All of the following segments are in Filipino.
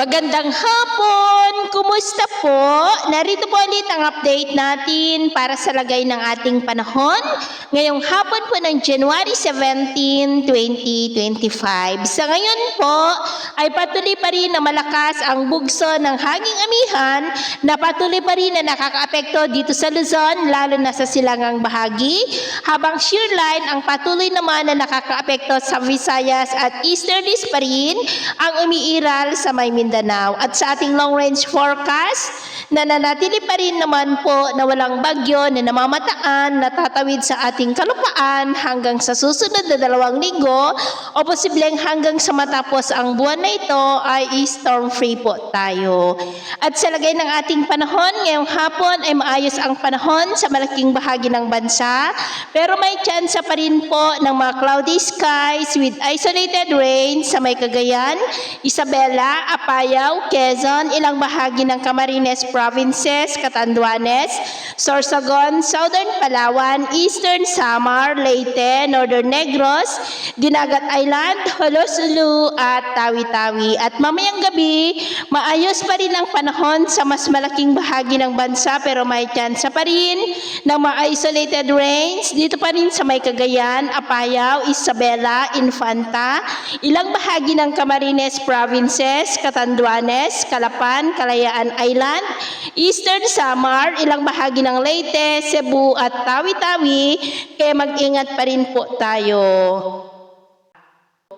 Magandang hapon! Kumusta po? Narito po ulit ang update natin para sa lagay ng ating panahon ngayong hapon po ng January 17, 2025. Sa ngayon po ay patuloy pa rin na malakas ang bugso ng hanging amihan na patuloy pa rin na nakakaapekto dito sa Luzon lalo na sa silangang bahagi habang shear line ang patuloy naman na nakakaapekto sa Visayas at Easterlies pa rin ang umiiral sa may Mindanao. At sa ating long range forecast, nananatili pa rin naman po na walang bagyo na namamataan na tatawid sa ating kalupaan hanggang sa susunod na 2 linggo o posibleng hanggang sa matapos ang buwan na ito ay storm free po tayo. At sa lagay ng ating panahon, ngayong hapon ay maayos ang panahon sa malaking bahagi ng bansa pero may tsansa pa rin po ng mga cloudy skies with isolated rain sa may Cagayan, Isabela, Apayao, Quezon, ilang bahagi ng Camarines Provinces, Catanduanes, Sorsogon, Southern Palawan, Eastern Samar, Leyte, Northern Negros, Dinagat Island, Holosulu at Tawi-Tawi. At mamayang gabi, maayos pa rin ang panahon sa mas malaking bahagi ng bansa pero may tsansa pa rin ng mga isolated rains dito pa rin sa may Cagayan, Apayao, Isabela, Infanta, ilang bahagi ng Camarines Provinces, Catanduanes, Calapan, Kalayaan Island, Eastern Samar, ilang bahagi ng Leyte, Cebu at Tawi-Tawi, kaya mag-ingat pa rin po tayo.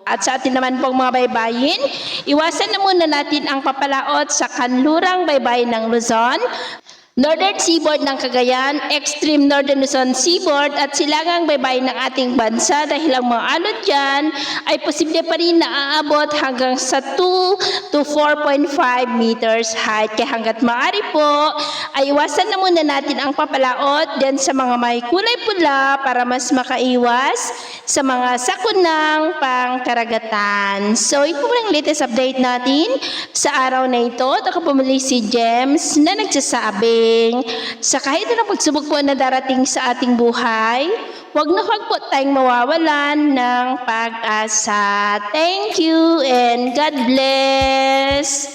At sa atin naman pong mga baybayin, iwasan na muna natin ang papalaot sa kanlurang baybayin ng Luzon, Northern Seaboard ng Cagayan, Extreme Northern Luzon Seaboard at silangang baybayin ng ating bansa dahil ang mga alon dyan ay posible pa rin na aabot hanggang sa 2 to 4.5 meters height. Kaya hanggat maaari po ay iwasan na muna natin ang papalaot dyan sa mga may kulay pula para mas makaiwas sa mga sakunang pangkaragatan. So ito po ang latest update natin sa araw na ito. Ako pumuli si James na nagsasabi sa kahit anong pagsubok po na darating sa ating buhay, huwag na huwag po tayong mawawalan ng pag-asa. Thank you and God bless!